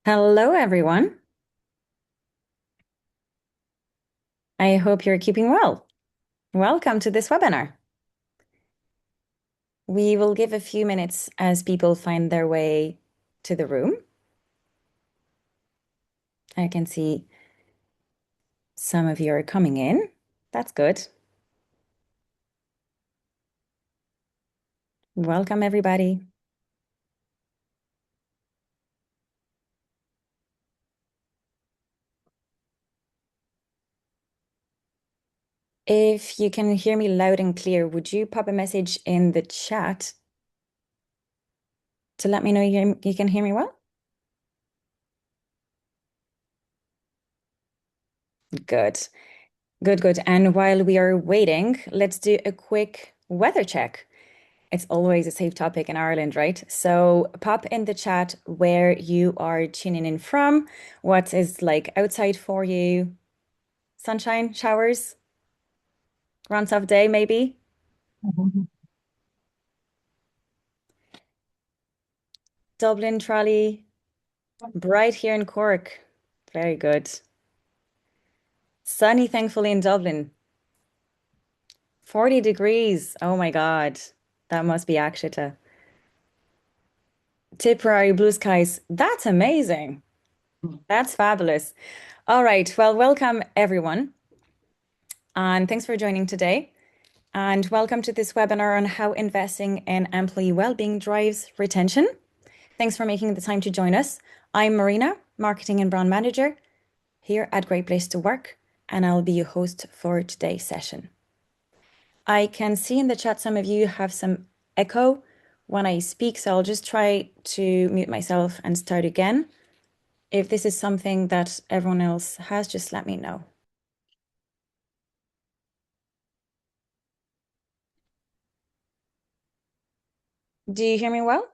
Hello, everyone. I hope you're keeping well. Welcome to this webinar. We will give a few minutes as people find their way to the room. I can see some of you are coming in. That's good. Welcome, everybody. If you can hear me loud and clear, would you pop a message in the chat to let me know you can hear me well? Good, good, good. And while we are waiting, let's do a quick weather check. It's always a safe topic in Ireland, right? So pop in the chat where you are tuning in from, what is like outside for you, sunshine, showers, runs off day, maybe. Dublin, Trolley, bright here in Cork. Very good. Sunny, thankfully, in Dublin. 40 degrees. Oh my God. That must be Akshita. Tipperary blue skies. That's amazing. That's fabulous. All right. Well, welcome everyone. And thanks for joining today. And welcome to this webinar on how investing in employee well-being drives retention. Thanks for making the time to join us. I'm Marina, Marketing and Brand Manager here at Great Place to Work, and I'll be your host for today's session. I can see in the chat some of you have some echo when I speak, so I'll just try to mute myself and start again. If this is something that everyone else has, just let me know. Do you hear me well?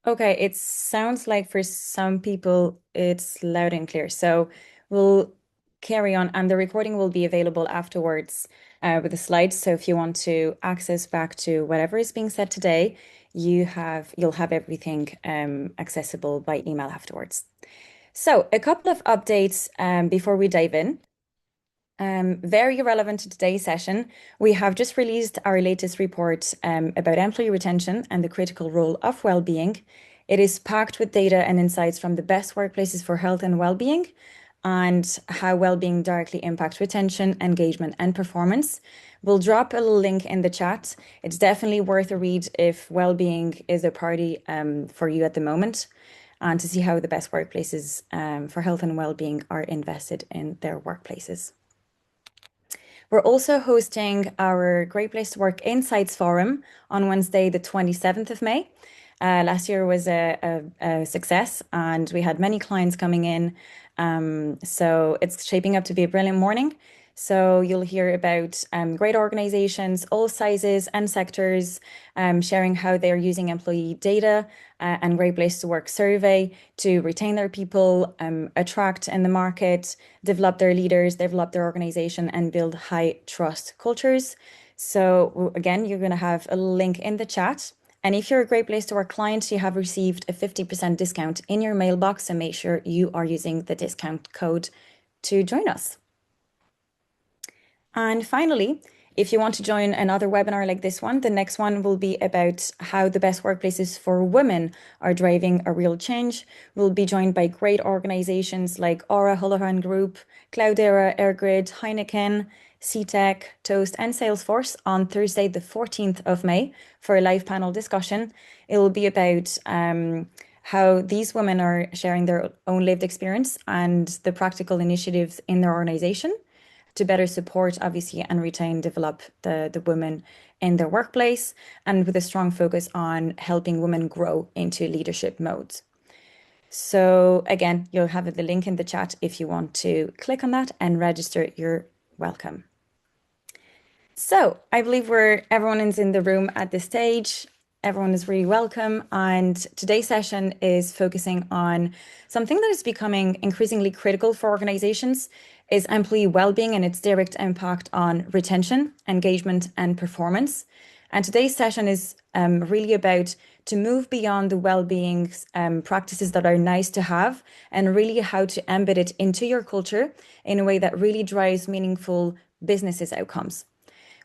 Okay, it sounds like for some people it's loud and clear. So we'll carry on, and the recording will be available afterwards with the slides. So if you want to access back to whatever is being said today, you'll have everything accessible by email afterwards. So a couple of updates before we dive in. Very relevant to today's session, we have just released our latest report about employee retention and the critical role of well-being. It is packed with data and insights from the best workplaces for health and well-being and how well-being directly impacts retention, engagement, and performance. We'll drop a little link in the chat. It's definitely worth a read if well-being is a priority for you at the moment, and to see how the best workplaces for health and well-being are invested in their workplaces. We're also hosting our Great Place to Work Insights Forum on Wednesday, the 27th of May. Last year was a success and we had many clients coming in. So it's shaping up to be a brilliant morning. So you'll hear about great organizations, all sizes and sectors, sharing how they're using employee data and Great Place to Work survey to retain their people, attract in the market, develop their leaders, develop their organization, and build high trust cultures. So again, you're going to have a link in the chat. And if you're a Great Place to Work client, you have received a 50% discount in your mailbox. So make sure you are using the discount code to join us. And finally, if you want to join another webinar like this one, the next one will be about how the best workplaces for women are driving a real change. We'll be joined by great organizations like Aura, Holohan Group, Cloudera, Airgrid, Heineken, CTEC, Toast, and Salesforce on Thursday, the 14th of May for a live panel discussion. It will be about how these women are sharing their own lived experience and the practical initiatives in their organization to better support, obviously, and retain, develop the women in their workplace, and with a strong focus on helping women grow into leadership modes. So again, you'll have the link in the chat if you want to click on that and register. You're welcome. So I believe everyone is in the room at this stage. Everyone is really welcome. And today's session is focusing on something that is becoming increasingly critical for organizations is employee well-being and its direct impact on retention, engagement, and performance. And today's session is really about to move beyond the well-being practices that are nice to have and really how to embed it into your culture in a way that really drives meaningful business outcomes.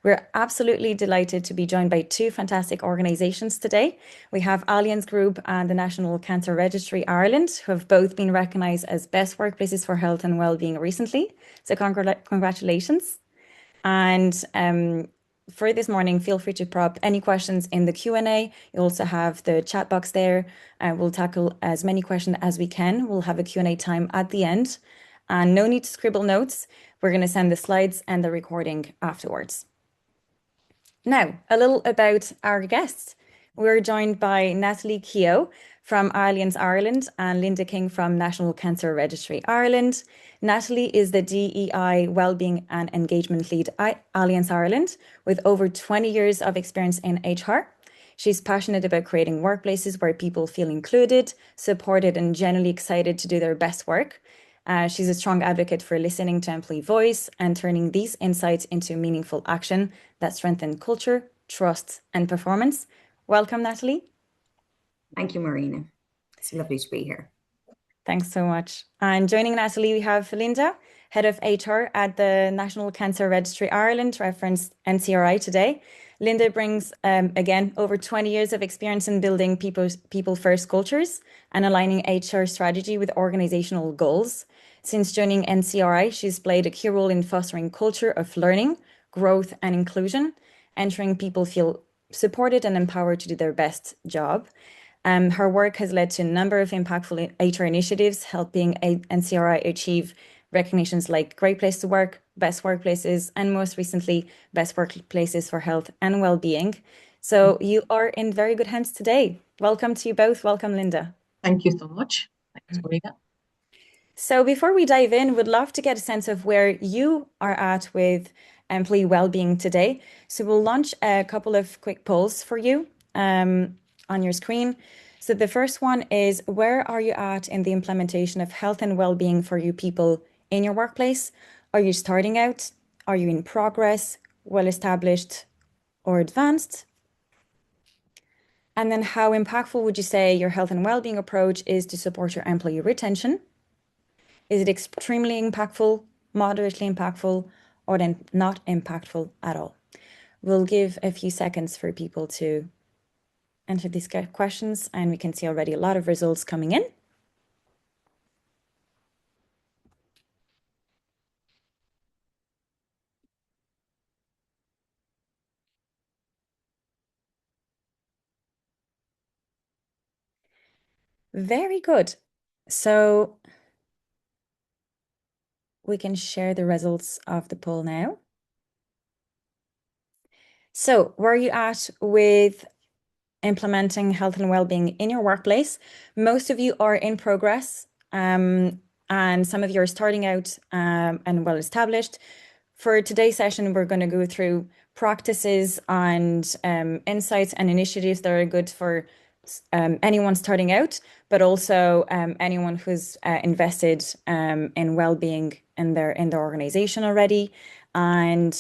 We're absolutely delighted to be joined by two fantastic organisations today. We have Allianz Group and the National Cancer Registry Ireland, who have both been recognised as best workplaces for health and wellbeing recently. So congratulations. And for this morning, feel free to prop any questions in the Q&A. You also have the chat box there. We'll tackle as many questions as we can. We'll have a Q&A time at the end. And no need to scribble notes. We're going to send the slides and the recording afterwards. Now, a little about our guests. We're joined by Natalie Keogh from Allianz Ireland and Linda King from National Cancer Registry Ireland. Natalie is the DEI Wellbeing and Engagement Lead at Allianz Ireland with over 20 years of experience in HR. She's passionate about creating workplaces where people feel included, supported, and generally excited to do their best work. She's a strong advocate for listening to employee voice and turning these insights into meaningful action that strengthen culture, trust, and performance. Welcome, Natalie. Thank you, Marina. It's lovely to be here. Thanks so much. And joining Natalie, we have Linda, Head of HR at the National Cancer Registry Ireland, referenced NCRI today. Linda brings, again, over 20 years of experience in building people-first cultures and aligning HR strategy with organizational goals. Since joining NCRI, she's played a key role in fostering culture of learning, growth, and inclusion, ensuring people feel supported and empowered to do their best job. Her work has led to a number of impactful HR initiatives, helping NCRI achieve recognitions like Great Place to Work, Best Workplaces, and most recently, Best Workplaces for Health and Wellbeing. So you are in very good hands today. Welcome to you both. Welcome, Linda. Thank you so much. Thanks, Marina. So before we dive in, we'd love to get a sense of where you are at with employee well-being today. So we'll launch a couple of quick polls for you on your screen. So the first one is, where are you at in the implementation of health and well-being for you people in your workplace? Are you starting out? Are you in progress, well established, or advanced? And then how impactful would you say your health and well-being approach is to support your employee retention? Is it extremely impactful, moderately impactful, or then not impactful at all? We'll give a few seconds for people to enter these questions, and we can see already a lot of results coming in. Very good. So we can share the results of the poll now. So where are you at with implementing health and well-being in your workplace? Most of you are in progress, and some of you are starting out and well established. For today's session, we're going to go through practices and insights and initiatives that are good for anyone starting out, but also anyone who's invested in well-being in their organization already. And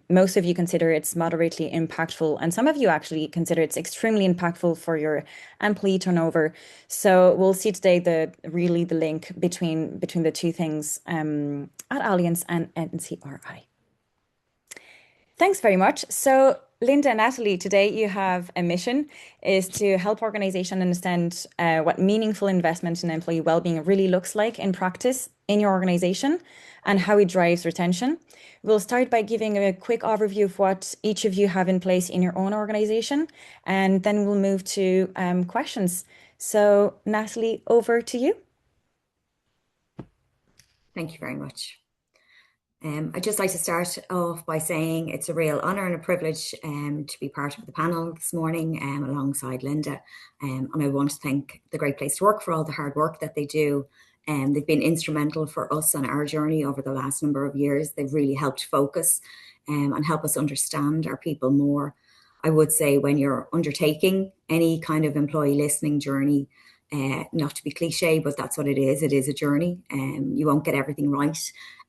most of you consider it's moderately impactful, and some of you actually consider it's extremely impactful for your employee turnover. So we'll see today the link between the two things at Allianz and NCRI. Thanks very much. So Linda and Natalie, today you have a mission is to help organizations understand what meaningful investment in employee well-being really looks like in practice in your organization and how it drives retention. We'll start by giving a quick overview of what each of you have in place in your own organization, and then we'll move to questions. So Natalie, over to you. Thank you very much. I'd just like to start off by saying it's a real honour and a privilege to be part of the panel this morning alongside Linda. And I want to thank the Great Place to Work for all the hard work that they do. They've been instrumental for us on our journey over the last number of years. They've really helped focus and help us understand our people more. I would say when you're undertaking any kind of employee listening journey, not to be cliche, but that's what it is. It is a journey. You won't get everything right,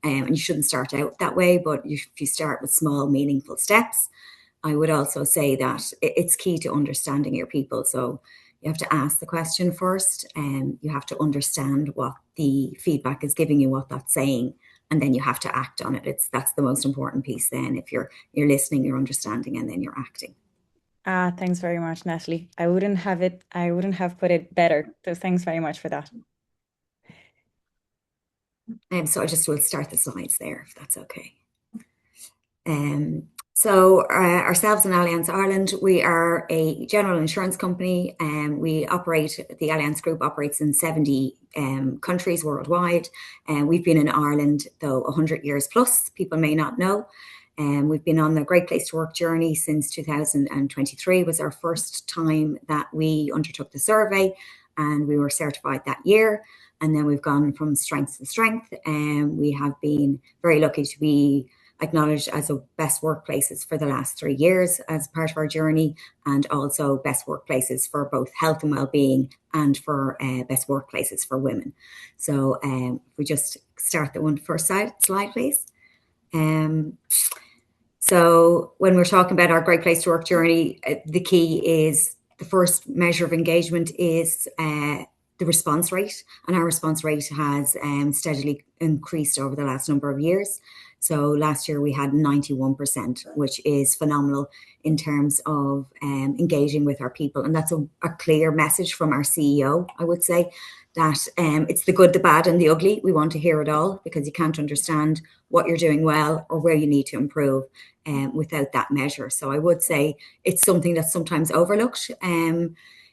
and you shouldn't start out that way. But if you start with small, meaningful steps, I would also say that it's key to understanding your people. So you have to ask the question first, and you have to understand what the feedback is giving you, what that's saying, and then you have to act on it. That's the most important piece. Then, if you're listening, you're understanding, and then you're acting. Thanks very much, Natalie. I wouldn't have put it better. So thanks very much for that. So I just will start the slides there, if that's okay. So ourselves in Allianz Ireland, we are a general insurance company, and the Allianz Group operates in 70 countries worldwide. And we've been in Ireland, though, 100 years plus, people may not know. We've been on the Great Place to Work journey since 2023 was our first time that we undertook the survey, and we were certified that year. And then we've gone from strength to strength, and we have been very lucky to be acknowledged as a best workplaces for the last 3 years as part of our journey, and also best workplaces for both health and well-being, and for best workplaces for women. So if we just start the first slide, please. So when we're talking about our Great Place to Work journey, the key is the first measure of engagement is the response rate, and our response rate has steadily increased over the last number of years. So last year we had 91%, which is phenomenal in terms of engaging with our people. And that's a clear message from our CEO, I would say, that it's the good, the bad, and the ugly. We want to hear it all, because you can't understand what you're doing well or where you need to improve without that measure. So I would say it's something that's sometimes overlooked.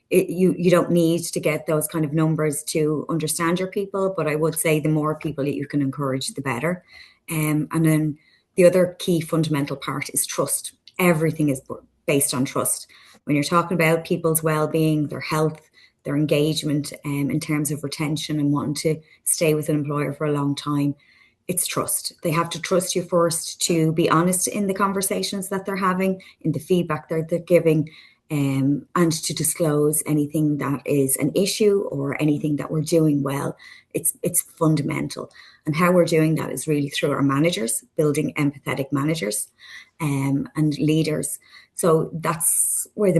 You don't need to get those kind of numbers to understand your people, but I would say the more people that you can encourage, the better. And then the other key fundamental part is trust. Everything is based on trust. When you're talking about people's well-being, their health, their engagement, in terms of retention and wanting to stay with an employer for a long time, it's trust. They have to trust you first to be honest in the conversations that they're having, in the feedback that they're giving, and to disclose anything that is an issue or anything that we're doing well. It's fundamental. And how we're doing that is really through our managers, building empathetic managers and leaders. So that's where the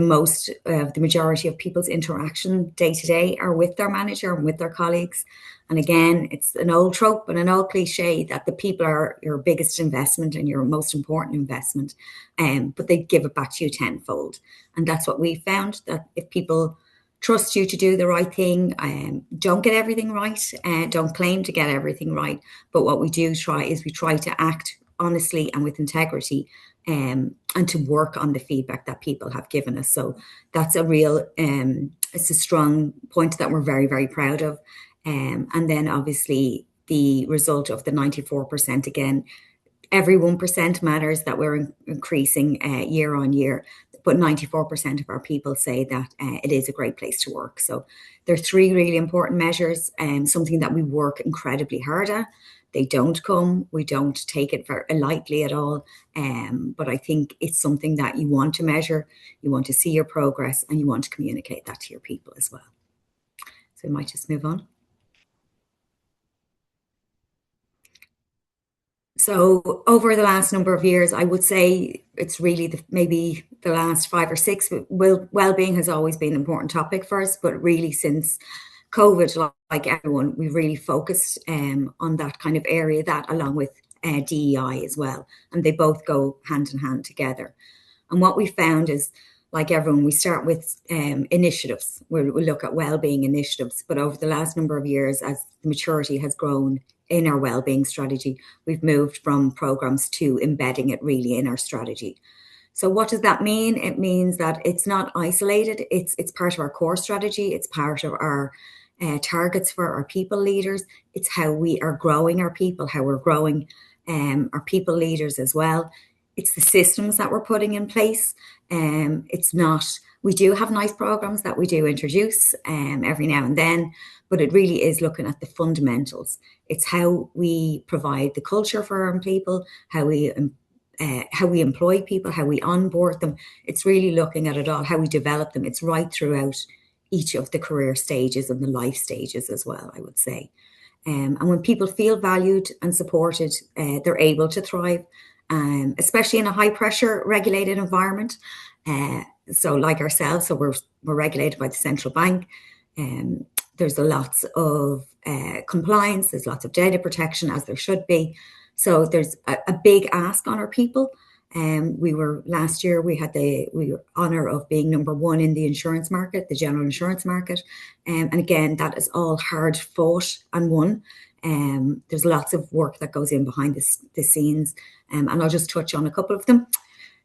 majority of people's interaction day to day are with their manager and with their colleagues. And again, it's an old trope and an old cliche that the people are your biggest investment and your most important investment, but they give it back to you tenfold. And that's what we found, that if people trust you to do the right thing, don't get everything right, don't claim to get everything right, but what we do try to act honestly and with integrity, and to work on the feedback that people have given us. So that's it's a strong point that we're very, very proud of. And then obviously the result of the 94%, again, every 1% matters, that we're increasing year on year, but 94% of our people say that it is a great place to work. So there are 3 really important measures, and something that we work incredibly hard at. They don't come, we don't take it very lightly at all, but I think it's something that you want to measure, you want to see your progress, and you want to communicate that to your people as well. So we might just move on. So over the last number of years, I would say it's really maybe the last 5 or 6, well-being has always been an important topic for us, but really since COVID, like everyone, we really focused on that kind of area, that along with DEI as well. And they both go hand in hand together. And what we found is, like everyone, we start with initiatives. We'll look at well-being initiatives, but over the last number of years, as the maturity has grown in our well-being strategy, we've moved from programs to embedding it really in our strategy. So what does that mean? It means that it's not isolated. It's part of our core strategy. It's part of our targets for our people leaders. It's how we are growing our people, how we're growing our people leaders as well. It's the systems that we're putting in place. We do have nice programs that we do introduce every now and then, but it really is looking at the fundamentals. It's how we provide the culture for our people, how we how we employ people, how we onboard them. It's really looking at it all, how we develop them. It's right throughout each of the career stages and the life stages as well, I would say. And when people feel valued and supported, they're able to thrive, especially in a high pressure regulated environment. So like ourselves, so we're regulated by the central bank. There's lots of compliance, there's lots of data protection, as there should be. So there's a big ask on our people. Last year we had the honour of being #1 in the insurance market, the general insurance market. And again, that is all hard fought and won. There's lots of work that goes in behind the scenes. And I'll just touch on a couple of them.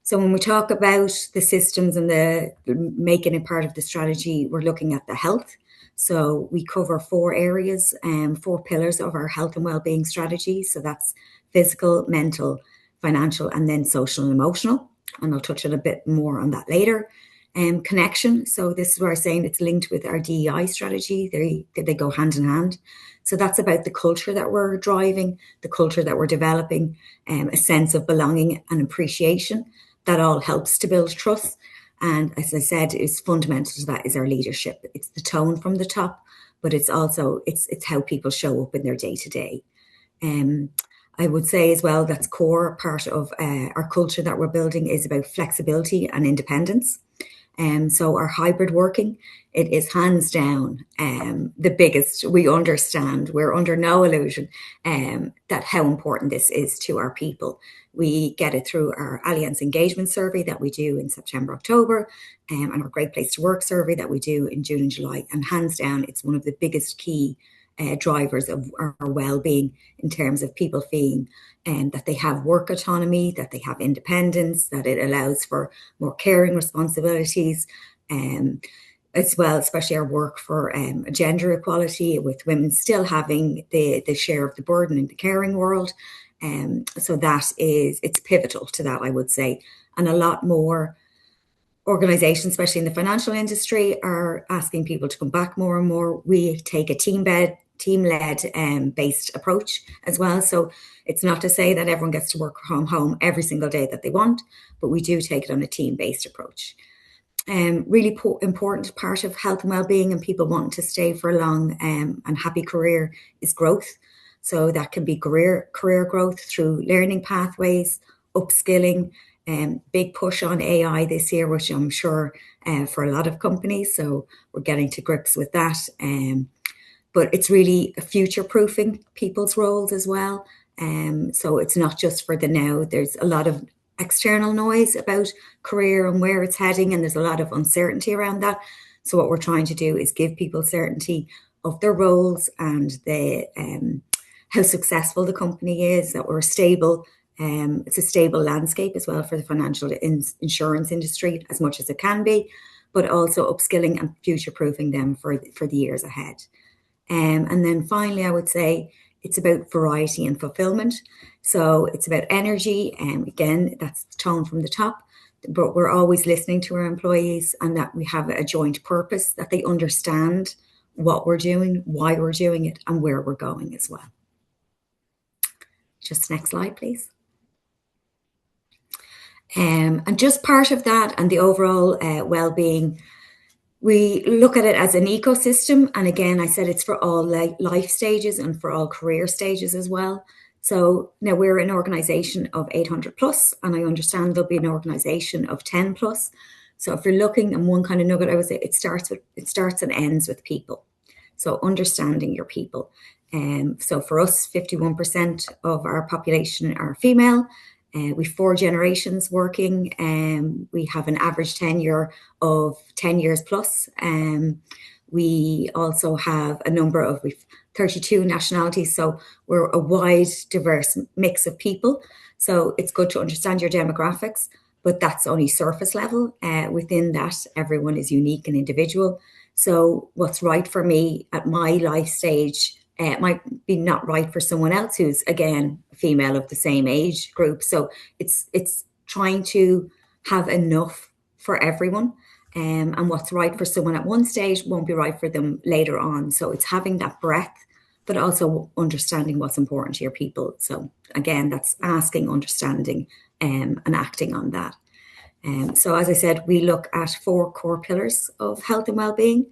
So when we talk about the systems and the making it part of the strategy, we're looking at the health. So we cover 4 areas, 4 pillars of our health and wellbeing strategy. So that's physical, mental, financial, and then social and emotional. And I'll touch on a bit more on that later. Connection. So this is where I'm saying it's linked with our DEI strategy. They go hand in hand. So that's about the culture that we're driving, the culture that we're developing, a sense of belonging and appreciation. That all helps to build trust. And as I said, is fundamental to that is our leadership. It's the tone from the top, but it's also it's how people show up in their day to day. I would say as well that's core part of our culture that we're building is about flexibility and independence. So our hybrid working, it is hands down the biggest. We understand, we're under no illusion that how important this is to our people. We get it through our Allianz engagement survey that we do in September, October, and our Great Place to Work survey that we do in June and July. And hands down, it's one of the biggest key drivers of our well-being in terms of people feeling that they have work autonomy, that they have independence, that it allows for more caring responsibilities, as well, especially our work for gender equality, with women still having the share of the burden in the caring world. So it's pivotal to that, I would say. And a lot more organizations, especially in the financial industry, are asking people to come back more and more. We take a team-led based approach as well. So it's not to say that everyone gets to work from home every single day that they want, but we do take it on a team-based approach. Really important part of health and wellbeing and people wanting to stay for a long and happy career is growth. So that can be career growth through learning pathways, upskilling, big push on AI this year, which I'm sure for a lot of companies. So we're getting to grips with that. But it's really future-proofing people's roles as well. So it's not just for the now. There's a lot of external noise about career and where it's heading, and there's a lot of uncertainty around that. So what we're trying to do is give people certainty of their roles and how successful the company is, that we're stable. It's a stable landscape as well for the financial insurance industry as much as it can be, but also upskilling and future-proofing them for the years ahead. And then finally, I would say it's about variety and fulfillment. So it's about energy. Again, that's the tone from the top, but we're always listening to our employees and that we have a joint purpose, that they understand what we're doing, why we're doing it, and where we're going as well. Just next slide, please. And just part of that and the overall well-being, we look at it as an ecosystem. And again, I said it's for all life stages and for all career stages as well. So now we're an organisation of 800 plus, and I understand there'll be an organisation of 10 plus. So if you're looking at one kind of nugget, I would say it starts and ends with people. So understanding your people. So for us, 51% of our population are female. We've 4 generations working. We have an average tenure of 10 years plus. We also have we've 32 nationalities. So we're a wide, diverse mix of people. So it's good to understand your demographics, but that's only surface level. Within that, everyone is unique and individual. So what's right for me at my life stage might be not right for someone else who's, again, female of the same age group. So it's trying to have enough for everyone. And what's right for someone at one stage won't be right for them later on. So it's having that breadth but also understanding what's important to your people. So again, that's asking, understanding, and acting on that. So as I said, we look at 4 core pillars of health and well-being.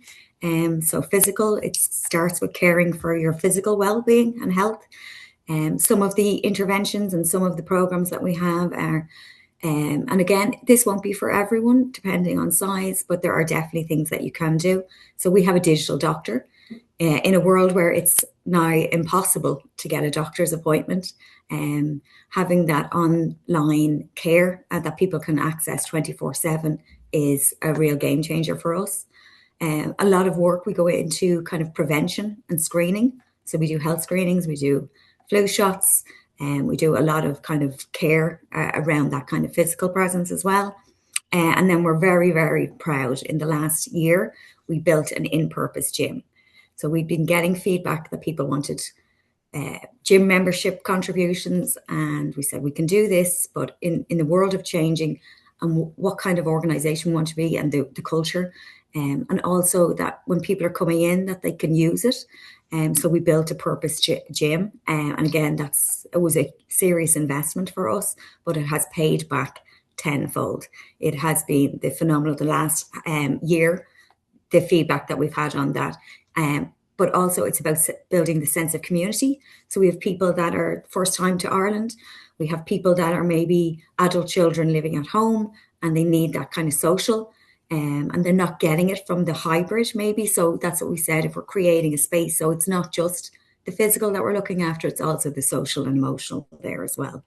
So physical, it starts with caring for your physical well-being and health. Some of the interventions and some of the programs that we have are, and again, this won't be for everyone depending on size, but there are definitely things that you can do. So we have a digital doctor. In a world where it's now impossible to get a doctor's appointment, having that online care that people can access 24/7 is a real game changer for us. A lot of work we go into kind of prevention and screening. So we do health screenings, we do flu shots, and we do a lot of kind of care around that kind of physical presence as well. And then we're very, very proud. In the last year, we built an in-purpose gym. So we've been getting feedback that people wanted gym membership contributions, and we said we can do this, but in the world of changing and what kind of organization we want to be and the culture, and also that when people are coming in that they can use it. So we built a purpose gym, and again, it was a serious investment for us, but it has paid back tenfold. It has been phenomenal the last year, the feedback that we've had on that. But also it's about building the sense of community. So we have people that are first time to Ireland. We have people that are maybe adult children living at home and they need that kind of social, and they're not getting it from the hybrid maybe. So that's what we said, if we're creating a space. So it's not just the physical that we're looking after, it's also the social and emotional there as well.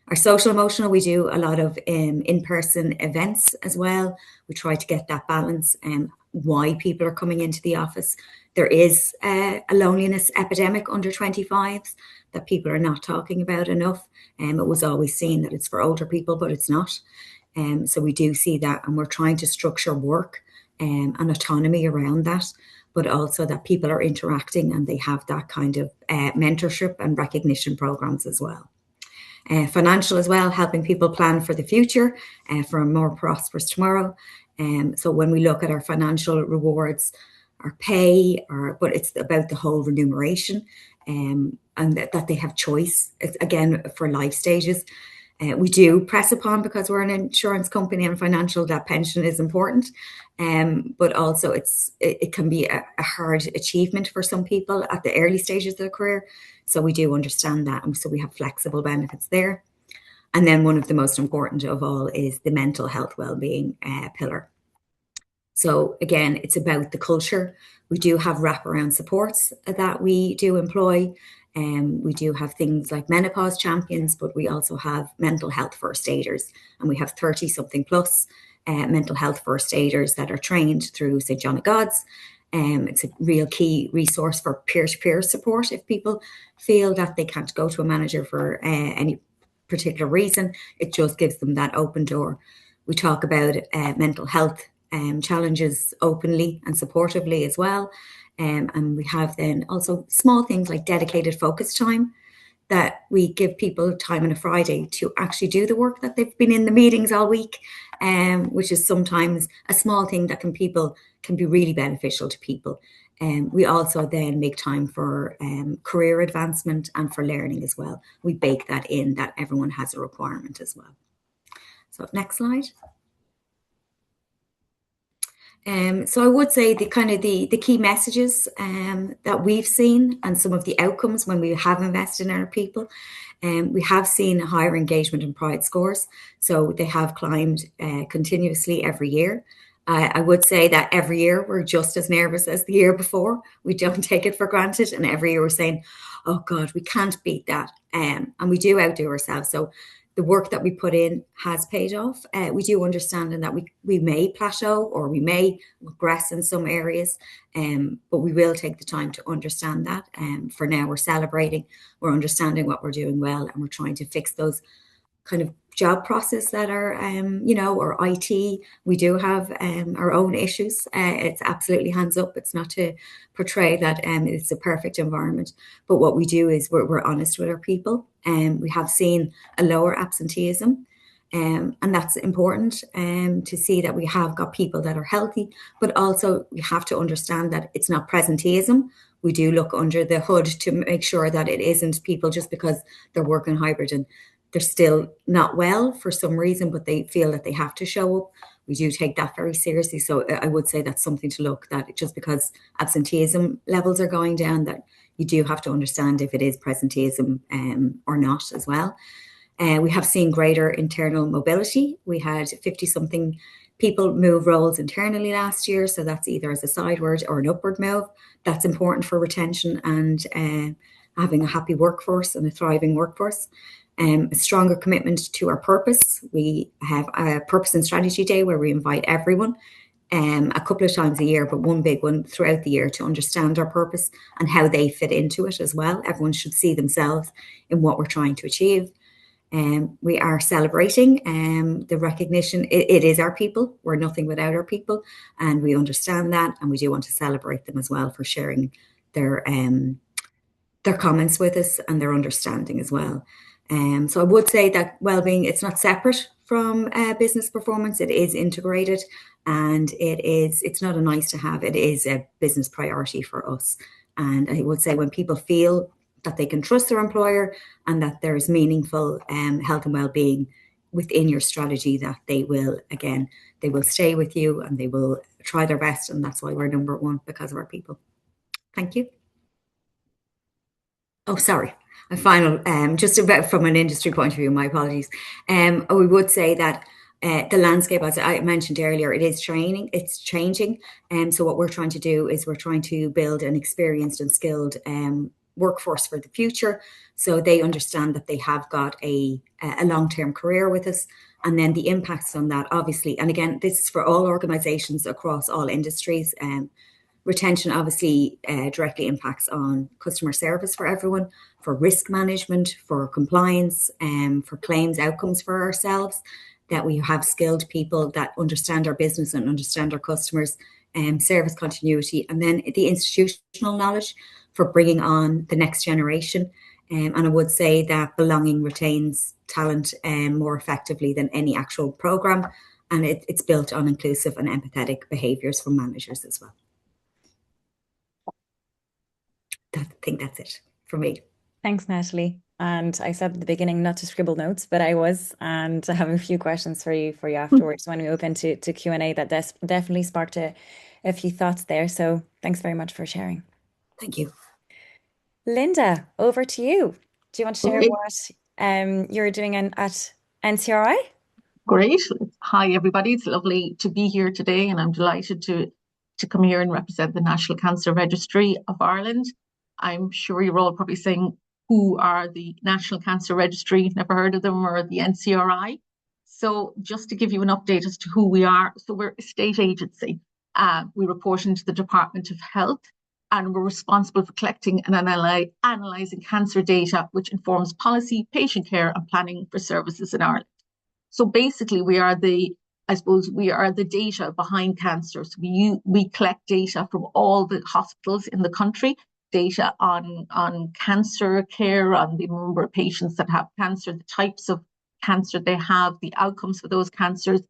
Our social emotional, we do a lot of in-person events as well. We try to get that balance and why people are coming into the office. There is a loneliness epidemic under 25s that people are not talking about enough. It was always seen that it's for older people, but it's not. So we do see that, and we're trying to structure work and autonomy around that, but also that people are interacting and they have that kind of mentorship and recognition programs as well. Financial as well, helping people plan for the future, for a more prosperous tomorrow. So when we look at our financial rewards, our pay, but it's about the whole remuneration, and that they have choice. It's, again, for life stages. We do press upon, because we're an insurance company and financial, that pension is important. But also it can be a hard achievement for some people at the early stages of their career. So we do understand that. And so we have flexible benefits there. And then one of the most important of all is the mental health wellbeing pillar. So again, it's about the culture. We do have wraparound supports that we do employ. We do have things like menopause champions, but we also have mental health first aiders, and we have 30 something plus mental health first aiders that are trained through St. John of God's. It's a real key resource for peer-to-peer support. If people feel that they can't go to a manager for any particular reason, it just gives them that open door. We talk about mental health challenges openly and supportively as well. And we have then also small things like dedicated focus time, that we give people time on a Friday to actually do the work that they've been in the meetings all week, which is sometimes a small thing that can be really beneficial to people. We also then make time for career advancement and for learning as well. We bake that in, that everyone has a requirement as well. So next slide. So I would say the key messages that we've seen and some of the outcomes when we have invested in our people. We have seen higher engagement and pride scores. So they have climbed continuously every year. I would say that every year we're just as nervous as the year before. We don't take it for granted. And every year we're saying, oh God, we can't beat that. And we do outdo ourselves. So the work that we put in has paid off. We do understand that we may plateau or we may regress in some areas, but we will take the time to understand that. For now, we're celebrating, we're understanding what we're doing well, and we're trying to fix those kind of job process that are, or IT. We do have our own issues. It's absolutely hands up. It's not to portray that it's a perfect environment. But what we do is we're honest with our people. And we have seen a lower absenteeism. And that's important to see that we have got people that are healthy, but also we have to understand that it's not presenteeism. we do look under the hood to make sure that it isn't people just because they're working hybrid and they're still not well for some reason, but they feel that they have to show up. We do take that very seriously. So I would say that's something to look, that just because absenteeism levels are going down, that you do have to understand if it is presenteeism or not as well. We have seen greater internal mobility. We had 50-something people move roles internally last year. So that's either as a sideward or an upward move. That's important for retention and having a happy workforce and a thriving workforce. A stronger commitment to our purpose. We have a purpose and strategy day where we invite everyone a couple of times a year, but one big one throughout the year, to understand our purpose and how they fit into it as well. Everyone should see themselves in what we're trying to achieve. We are celebrating the recognition. It is our people. We're nothing without our people, and we understand that, and we do want to celebrate them as well for sharing their comments with us and their understanding as well. So I would say that wellbeing, it's not separate from business performance. It is integrated, and it's not a nice to have. It is a business priority for us. And I would say when people feel that they can trust their employer and that there is meaningful health and well-being within your strategy, that they will stay with you and they will try their best. And that's why we're number one, because of our people. Thank you. Oh, sorry. A final, just about from an industry point of view, my apologies. We would say that the landscape, as I mentioned earlier, it's changing. So what we're trying to do is we're trying to build an experienced and skilled workforce for the future, so they understand that they have got a long-term career with us, and then the impacts on that, obviously. And again, this is for all organisations across all industries. Retention obviously directly impacts on customer service for everyone, for risk management, for compliance, for claims outcomes for ourselves, that we have skilled people that understand our business and understand our customers, service continuity, and then the institutional knowledge for bringing on the next generation. And I would say that belonging retains talent more effectively than any actual programme, and it's built on inclusive and empathetic behaviours from managers as well. I think that's it for me. Thanks, Natalie. And I said at the beginning not to scribble notes, but I was, and I have a few questions for you afterwards when we open to Q&A. That definitely sparked a few thoughts there. So thanks very much for sharing. Thank you. Linda, over to you. Do you want to share what you're doing at NCRI? Great. Hi, everybody. It's lovely to be here today, and I'm delighted to come here and represent the National Cancer Registry of Ireland. I'm sure you're all probably saying, who are the National Cancer Registry? Never heard of them, or the NCRI. So just to give you an update as to who we are. So we're a state agency. We report into the Department of Health, and we're responsible for collecting and analysing cancer data, which informs policy, patient care and planning for services in Ireland. So basically, we are the data behind cancer. So we collect data from all the hospitals in the country, data on cancer care, on the number of patients that have cancer, the types of cancer they have, the outcomes for those cancers.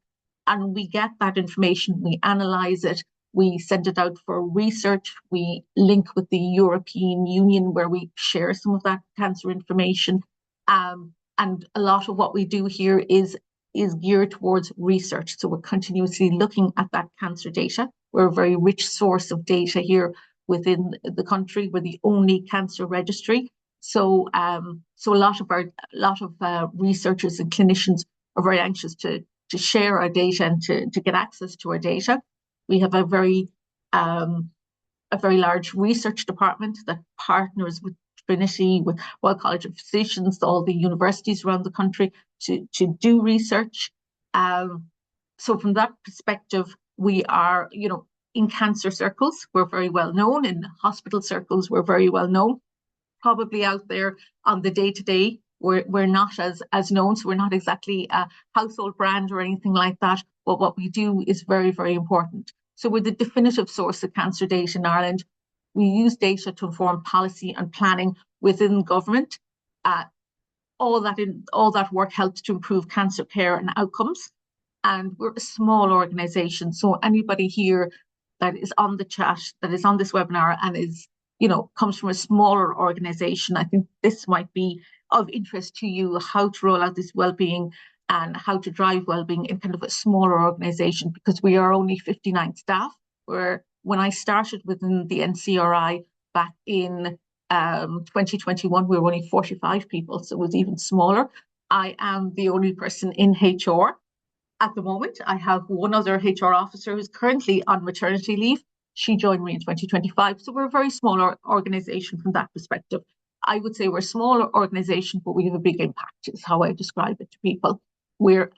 And we get that information, we analyse it, we send it out for research, we link with the European Union where we share some of that cancer information. And a lot of what we do here is geared towards research. So we're continuously looking at that cancer data. We're a very rich source of data here within the country. We're the only cancer registry. So a lot of researchers and clinicians are very anxious to share our data and to get access to our data. We have a very large research department that partners with Trinity, with Royal College of Physicians, all the universities around the country to do research. So from that perspective, we are, in cancer circles, we're very well known. In hospital circles, we're very well known. Probably out there on the day-to-day, we're not as known. So we're not exactly a household brand or anything like that. But what we do is very, very important. So we're the definitive source of cancer data in Ireland. We use data to inform policy and planning within government. All that work helps to improve cancer care and outcomes. And we're a small organisation, so anybody here that is on the chat, that is on this webinar and is comes from a smaller organization, I think this might be of interest to you, how to roll out this well-being and how to drive well-being in kind of a smaller organization, because we are only 59 staff, where when I started within the NCRI back in 2021, we were only 45 people, so it was even smaller. I am the only person in HR at the moment. I have one other HR officer who's currently on maternity leave. She joined me in 2025. So we're a very small organization from that perspective. I would say we're a smaller organization, but we have a big impact, is how I describe it to people.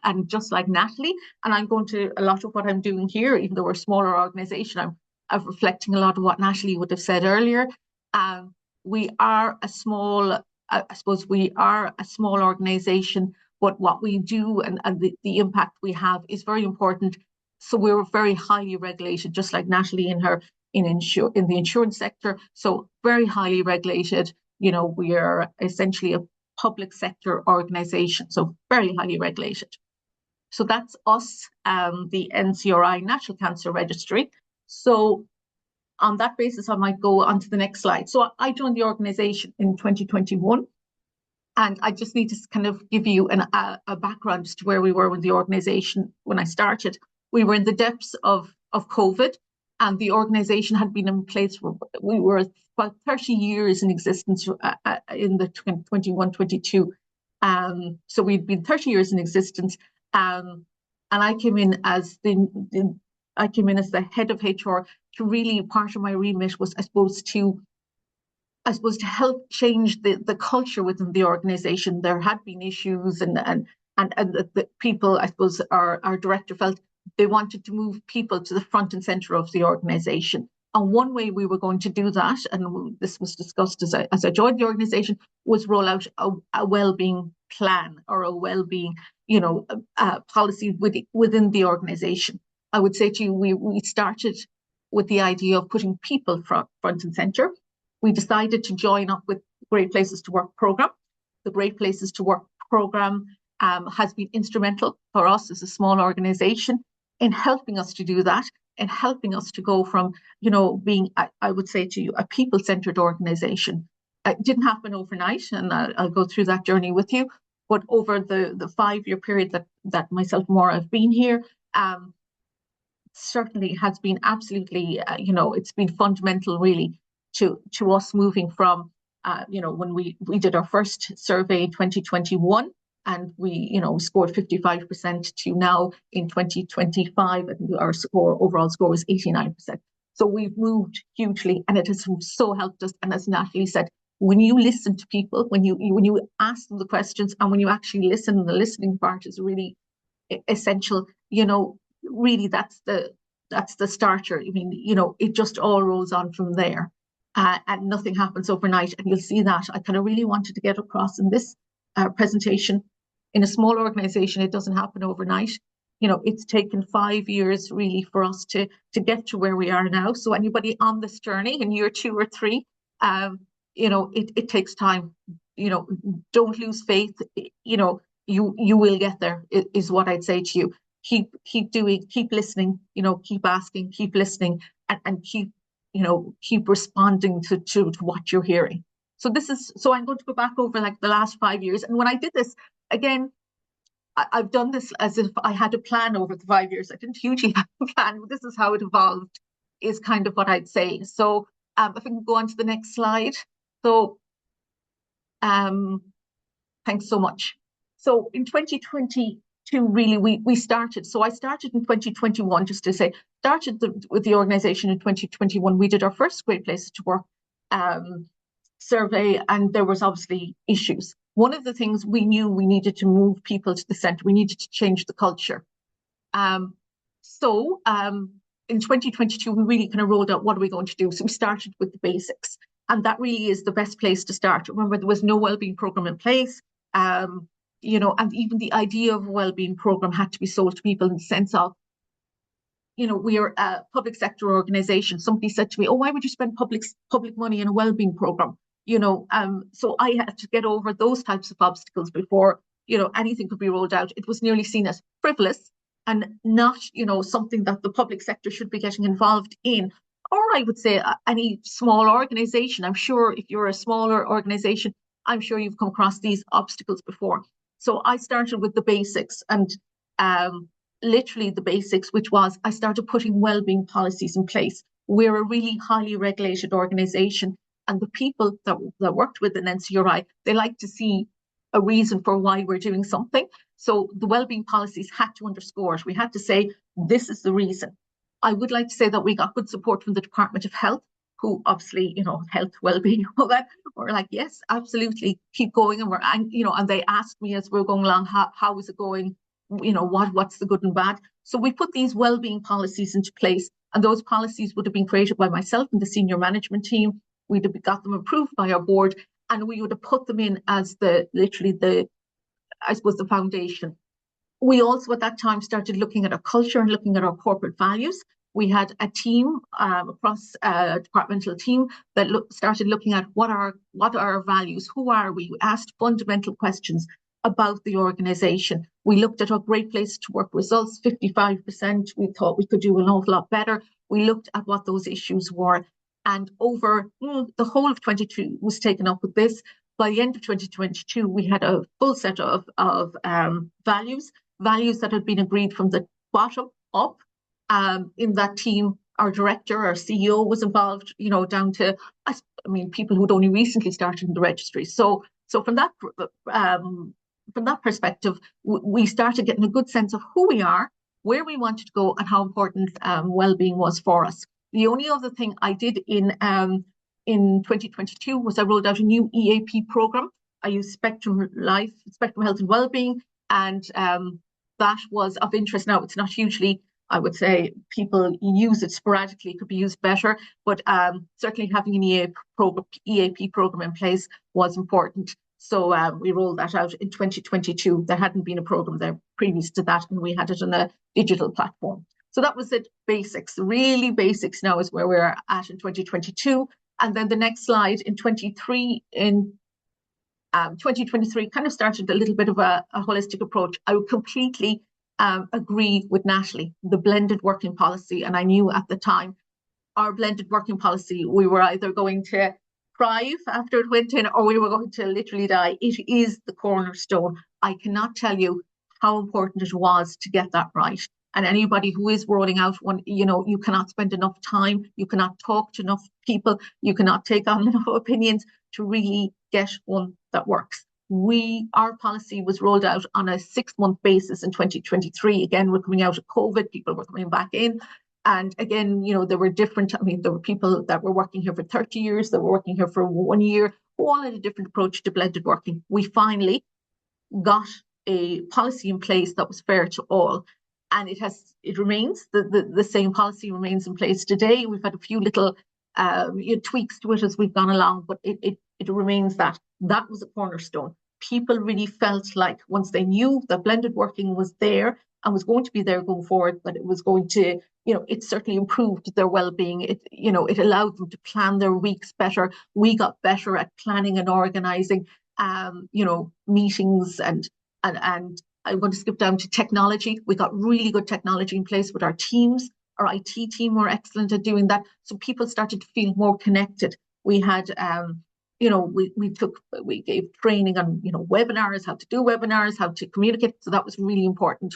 And just like Natalie, and I'm going to, a lot of what I'm doing here, even though we're a smaller organization, I'm reflecting a lot of what Natalie would have said earlier. We are a small, I suppose we are a small organization, but what we do and the impact we have is very important. So we're very highly regulated, just like Natalie in the insurance sector. So very highly regulated. We are essentially a public sector organization, so very highly regulated. So that's us, the NCRI National Cancer Registry. So on that basis, I might go on to the next slide. So I joined the organization in 2021. And I just need to kind of give you a background as to where we were with the organization when I started. We were in the depths of COVID, and the organization had been in place we were about 30 years in existence in the 21-22. So we'd been 30 years in existence. And I came in as the head of HR. To really, part of my remit was, I suppose, to help change the culture within the organization. There had been issues, and the people, I suppose, our director felt they wanted to move people to the front and center of the organization. And one way we were going to do that, and this was discussed as I joined the organization, was roll out a well-being plan or a well-being, policy within the organization. I would say to you, we started with the idea of putting people front and center. We decided to join up with Great Places to Work program. The Great Places to Work program has been instrumental for us as a small organization in helping us to do that, and helping us to go from, being, I would say to you, a people-centered organization. It didn't happen overnight, and I'll go through that journey with you. But over the 5-year period that myself and Maura have been here, certainly has been absolutely, it's been fundamental really to us moving from, when we did our first survey in 2021, and we scored 55% to now in 2025, and our overall score was 89%. So we've moved hugely, and it has so helped us. And as Natalie said, when you listen to people, when you ask them the questions, and when you actually listen, the listening part is really essential. Really that's the starter. I mean, it just all rolls on from there. And nothing happens overnight. And you'll see that I kind of really wanted to get across in this presentation. In a small organization, it doesn't happen overnight. It's taken 5 years really for us to get to where we are now. So anybody on this journey in year 2 or 3, it takes time. Don't lose faith. You will get there, is what I'd say to you. Keep doing, keep listening, keep asking, keep listening, and keep responding to what you're hearing. So I'm going to go back over like the last 5 years. And when I did this, again, I've done this as if I had a plan over the 5 years. I didn't hugely have a plan, but this is how it evolved, is kind of what I'd say. So if we can go on to the next slide. So thanks so much. So in 2022, really, we started. So I started in 2021, just to say, with the organization in 2021. We did our first Great Places to Work survey, and there was obviously issues. One of the things we knew, we needed to move people to the center. We needed to change the culture. So in 2022, we really kind of rolled out, what are we going to do? So we started with the basics, and that really is the best place to start. Remember, there was no wellbeing program in place. And even the idea of a wellbeing program had to be sold to people in the sense of, we are a public sector organization. Somebody said to me, "Oh, why would you spend public money in a wellbeing program?" So I had to get over those types of obstacles before, anything could be rolled out. It was nearly seen as frivolous and not, something that the public sector should be getting involved in. or I would say any small organization. I'm sure if you're a smaller organization, I'm sure you've come across these obstacles before. So I started with the basics, and literally the basics, which was I started putting wellbeing policies in place. We're a really highly regulated organization, and the people that worked with an NCRI, they like to see a reason for why we're doing something. So the wellbeing policies had to underscore it. We had to say, this is the reason. I would like to say that we got good support from the Department of Health, who obviously, health, well-being, all that. We're like, yes, absolutely, keep going. And they asked me as we're going along, how is it going? What's the good and bad? So we put these well-being policies into place, and those policies would have been created by myself and the senior management team. We'd have got them approved by our board, and we would have put them in as the foundation. We also at that time started looking at our culture and looking at our corporate values. We had a team across a departmental team that started looking at what are our values, who are we? We asked fundamental questions about the organization. We looked at our great place to work results, 55%. We thought we could do an awful lot better. We looked at what those issues were. And over the whole of 2022 was taken up with this. By the end of 2022, we had a full set of values that had been agreed from the bottom up. In that team, our director, our CEO was involved, down to, people who'd only recently started in the registry. So from that perspective, we started getting a good sense of who we are, where we wanted to go, and how important well-being was for us. The only other thing I did in 2022 was I rolled out a new EAP program. I used Spectrum Health and Wellbeing, and that was of interest. Now, it's not hugely, I would say, people use it sporadically, it could be used better, but certainly having an EAP program in place was important. So we rolled that out in 2022. There hadn't been a program there previous to that, and we had it on a digital platform. So that was it, basics. Really basics now is where we're at in 2022. And then the next slide in 2023 kind of started a little bit of a holistic approach. I would completely agree with Natalie, the blended working policy. And I knew at the time, our blended working policy, we were either going to thrive after it went in, or we were going to literally die. It is the cornerstone. I cannot tell you how important it was to get that right. And anybody who is rolling out one, you cannot spend enough time, you cannot talk to enough people, you cannot take on enough opinions to really get one that works. Our policy was rolled out on a 6-month basis in 2023. Again, we're coming out of COVID, people were coming back in. And again, there were there were people that were working here for 30 years, that were working here for 1 year, all had a different approach to blended working. We finally got a policy in place that was fair to all. And it remains, the same policy remains in place today. We've had a few little tweaks to it as we've gone along, but it remains that was a cornerstone. People really felt like once they knew that blended working was there and was going to be there going forward, that it was going to, it certainly improved their well-being. It allowed them to plan their weeks better. We got better at planning and organizing, meetings and I'm going to skip down to technology. We got really good technology in place with our teams. Our IT team were excellent at doing that. So people started to feel more connected. We had, we gave training on, webinars, how to do webinars, how to communicate. So that was really important.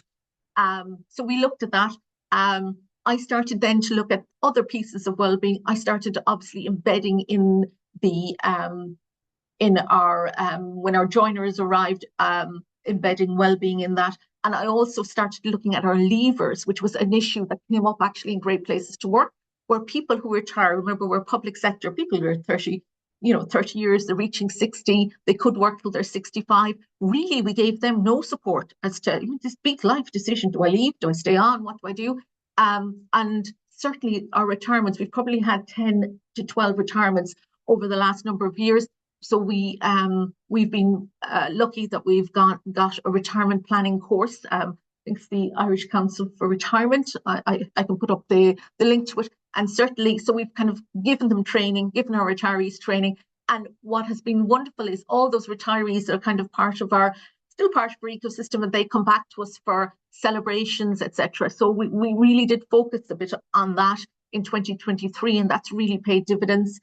So we looked at that. I started then to look at other pieces of wellbeing. I started obviously embedding in when our joiners arrived, embedding well-being in that. And I also started looking at our levers, which was an issue that came up actually in Great Places to Work, where people who retire, remember, we're public sector, people who are 30 years, they're reaching 60, they could work till they're 65. Really, we gave them no support as to this big life decision. Do I leave? Do I stay on? What do I do? And certainly our retirements, we've probably had 10 to 12 retirements over the last number of years. So we've been lucky that we've got a retirement planning course. I think it's the Irish Council for Retirement. I can put up the link to it. And certainly, so we've kind of given them training, given our retirees training. And what has been wonderful is all those retirees are kind of still part of our ecosystem, and they come back to us for celebrations, etc. So we really did focus a bit on that. in 2023, and that's really paid dividends.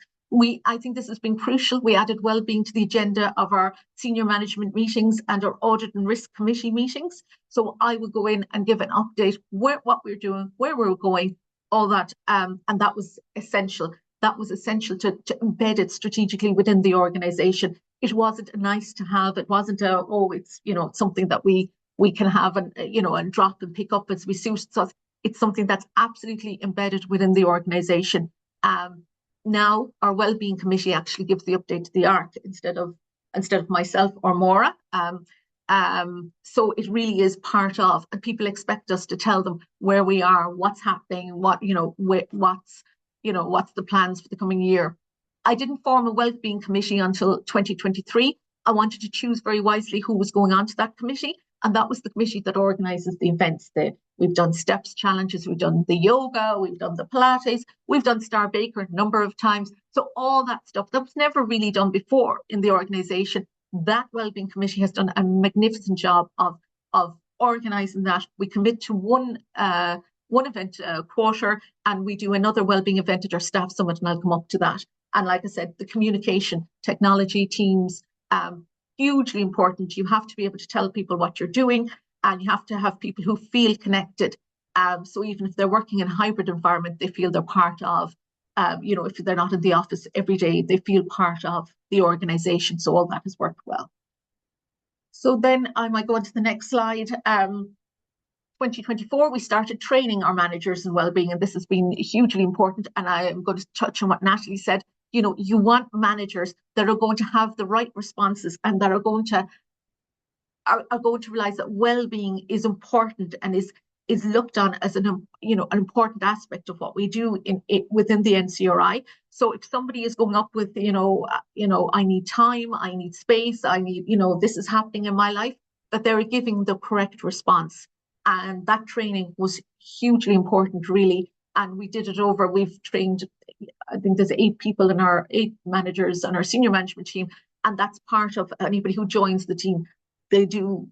I think this has been crucial. We added wellbeing to the agenda of our senior management meetings and our audit and risk committee meetings. So I would go in and give an update what we're doing, where we're going, all that, and that was essential. That was essential to embed it strategically within the organisation. It wasn't a nice to have. It wasn't it's something that we can have and and drop and pick up as we suit. So it's something that's absolutely embedded within the organisation. Now our wellbeing committee actually gives the update to the ARC instead of myself or Maura. So it really is part of, and people expect us to tell them where we are, what's happening, what's the plans for the coming year. I didn't form a wellbeing committee until 2023. I wanted to choose very wisely who was going on to that committee. And that was the committee that organises the events. We've done steps challenges, we've done the yoga, we've done the Pilates, we've done Star Baker a number of times. So all that stuff that was never really done before in the organisation, that Wellbeing Committee has done a magnificent job of organising that. We commit to one event a quarter, and we do another wellbeing event at our staff summit, and I'll come up to that. And like I said, the communication, technology, teams, hugely important. You have to be able to tell people what you're doing, and you have to have people who feel connected. So even if they're working in a hybrid environment, they feel they're part of, if they're not in the office every day, they feel part of the organisation. So all that has worked well. So then I might go on to the next slide. 2024, we started training our managers in wellbeing, and this has been hugely important. And I am going to touch on what Natalie said. You want managers that are going to have the right responses and that are going to realize that well-being is important and is looked on as an important aspect of what we do within the NCRI. So if somebody is going up with I need time, I need space, I need this is happening in my life, that they're giving the correct response. And that training was hugely important, really. And we did it over. We've trained, I think there's 8 people in our 8 managers on our senior management team, and that's part of anybody who joins the team. They do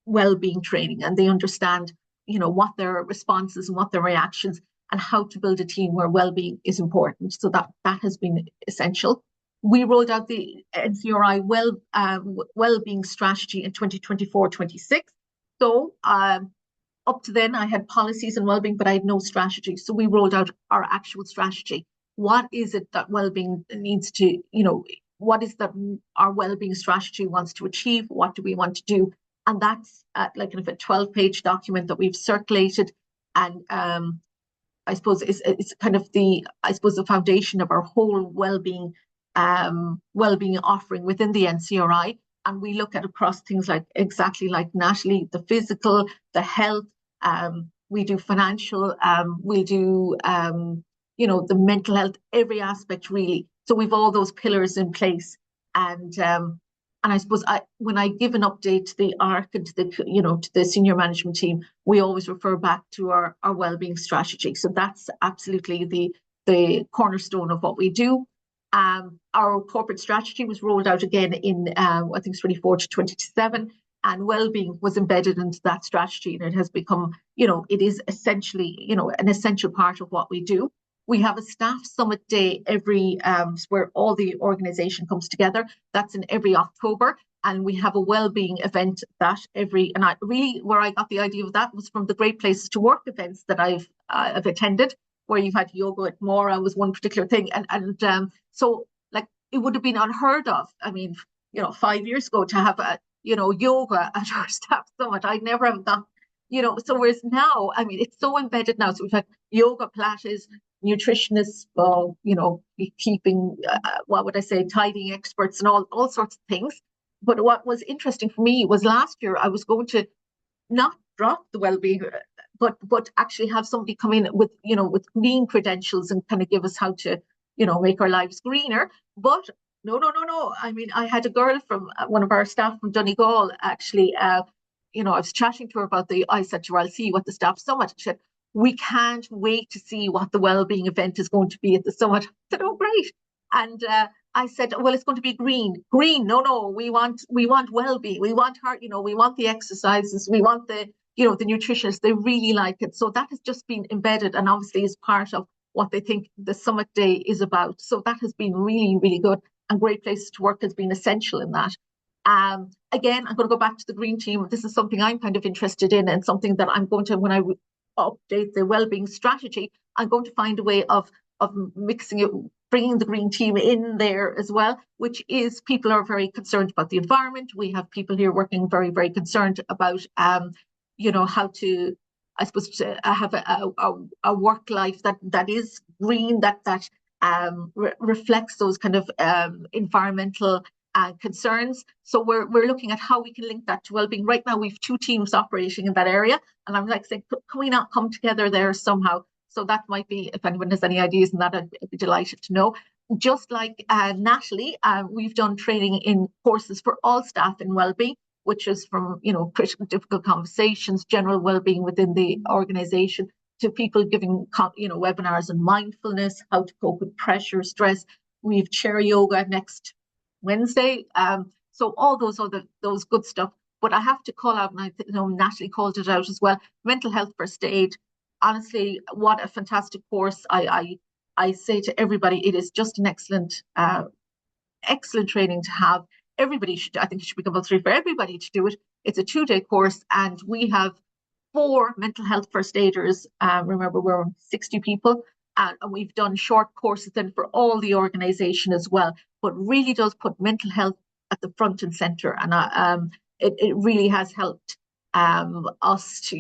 well-being training, and they understand, what their responses and what their reactions, and how to build a team where well-being is important. So that has been essential. We rolled out the NCRI well-being strategy in 2024-26. So up to then, I had policies and wellbeing, but I had no strategy. So we rolled out our actual strategy. What is it that wellbeing needs to, what is that our wellbeing strategy wants to achieve? What do we want to do? And that's like kind of a 12-page document that we've circulated. And I suppose it's kind of the foundation of our whole wellbeing offering within the NCRI. And we look at across things like, exactly like Natalie, the physical, the health, we do financial, we do, the mental health, every aspect really. So we've all those pillars in place. And I suppose when I give an update to the ARC and to the senior management team, we always refer back to our wellbeing strategy. So that's absolutely the cornerstone of what we do. Our corporate strategy was rolled out again in, I think it's 24 to 27, and wellbeing was embedded into that strategy, and it has become, it is essentially, an essential part of what we do. We have a staff summit day where all the organisation comes together. That's in every October, and we have a wellbeing event where I got the idea of that was from the Great Places to Work events that I've attended, where you've had yoga at Mora was one particular thing. And so like it would have been unheard of. I mean, 5 years ago to have yoga at our staff summit. I'd never have that, so whereas now, I mean, it's so embedded now. So we've had yoga, Pilates, nutritionists, keeping, tidying experts and all sorts of things. But what was interesting for me was last year I was going to not drop the wellbeing, but actually have somebody come in with green credentials and kind of give us how to make our lives greener. But no. I mean, I had a girl from one of our staff from Donegal actually. I was chatting to her I said to her, I'll see you at the staff summit. She said, we can't wait to see what the wellbeing event is going to be at the summit. I said, oh great. And I said, well, it's going to be green. No, we want well-being. We want her, we want the exercises. We want the nutritionists. They really like it. So that has just been embedded and obviously is part of what they think the summit day is about. So that has been really, really good, and Great Places to Work has been essential in that. Again, I'm going to go back to the green team. This is something I'm kind of interested in, and something that I'm going to, when I update the wellbeing strategy, I'm going to find a way of mixing it, bringing the green team in there as well, which is, people are very concerned about the environment. We have people here working very, very concerned about, how to, I suppose, to have a work life that is green, that reflects those kind of environmental concerns. So we're looking at how we can link that to wellbeing. Right now, we have 2 teams operating in that area, and I'm like saying, can we not come together there somehow? So that might be, if anyone has any ideas on that, I'd be delighted to know. Just like Natalie, we've done training in courses for all staff in wellbeing, which is from, critical, difficult conversations, general wellbeing within the organisation, to people giving, webinars on mindfulness, how to cope with pressure, stress. We have chair yoga next Wednesday. So all those good stuff. But I have to call out, and I know Natalie called it out as well, mental health first aid. Honestly, what a fantastic course. I say to everybody, it is just an excellent training to have. Everybody should, I think it should be compulsory for everybody to do it. It's a 2-day course, and we have 4 mental health first aiders. Remember, we're 60 people, and we've done short courses then for all the organisation as well. But really does put mental health at the front and centre, and it really has helped us to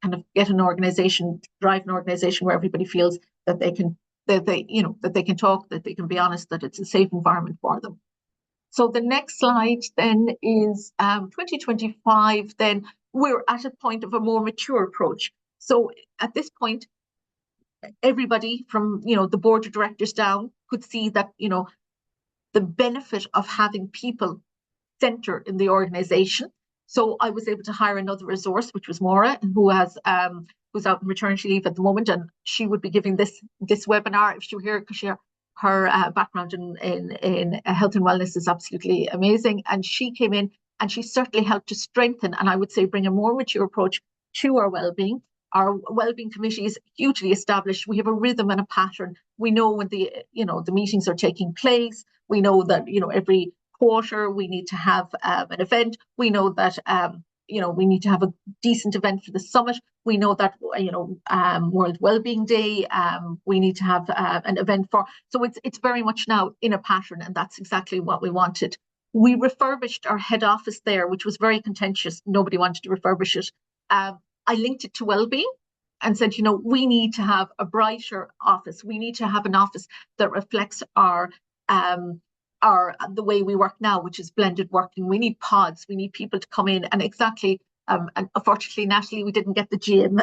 kind of get an organisation, drive an organisation where everybody feels that they can that they can talk, that they can be honest, that it's a safe environment for them. So the next slide then is 2025. Then we're at a point of a more mature approach. So at this point, everybody from the board of directors down could see that the benefit of having people center in the organisation. So I was able to hire another resource, which was Maura, who's out on maternity leave at the moment, and she would be giving this webinar if she were here, because her background in health and wellness is absolutely amazing. And she came in and she certainly helped to strengthen, and I would say bring a more mature approach to our wellbeing. Our wellbeing committee is hugely established. We have a rhythm and a pattern. We know when the meetings are taking place. We know that every quarter we need to have an event. We know that we need to have a decent event for the summit. We know that World Wellbeing Day we need to have an event for. So it's very much now in a pattern, and that's exactly what we wanted. We refurbished our head office there, which was very contentious. Nobody wanted to refurbish it. I linked it to wellbeing and said, we need to have a brighter office. We need to have an office that reflects our the way we work now, which is blended working. We need pods. We need people to come in, and exactly. And unfortunately, Natalie, we didn't get the gym,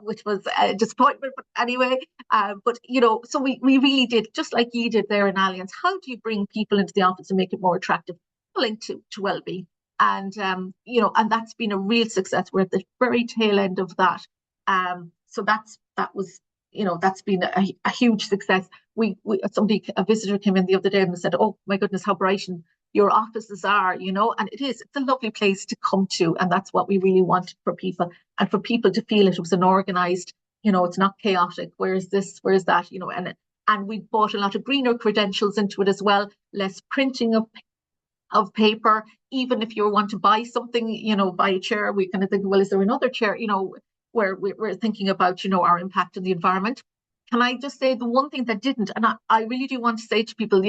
which was a disappointment. But anyway, so we really did, just like you did there in Allianz. How do you bring people into the office and make it more attractive? Linked to wellbeing. And and that's been a real success. We're at the very tail end of that. So that's been a huge success. A visitor came in the other day and said, "Oh my goodness, how bright your offices are!" And it's a lovely place to come to, and that's what we really wanted for people, and for people to feel it was an organised. It's not chaotic. Where's this? Where's that? And we bought a lot of greener credentials into it as well. Less printing of paper. Even if you want to buy something, buy a chair, we kind of think, well, is there another chair? Where we're thinking about, our impact on the environment. Can I just say the one thing that didn't, and I really do want to say to people,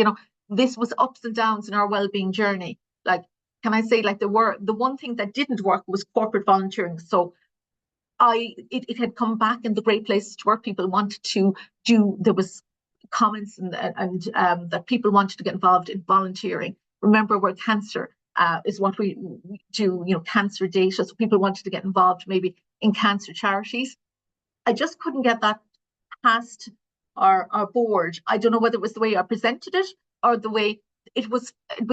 this was ups and downs in our wellbeing journey. Like, can I say, the one thing that didn't work was corporate volunteering. So it had come back in the Great Places to Work. People wanted to there was comments and that people wanted to get involved in volunteering. Remember, we're cancer is what we do, cancer data. So people wanted to get involved maybe in cancer charities. I just couldn't get that past our board. I don't know whether it was the way I presented it or the way it was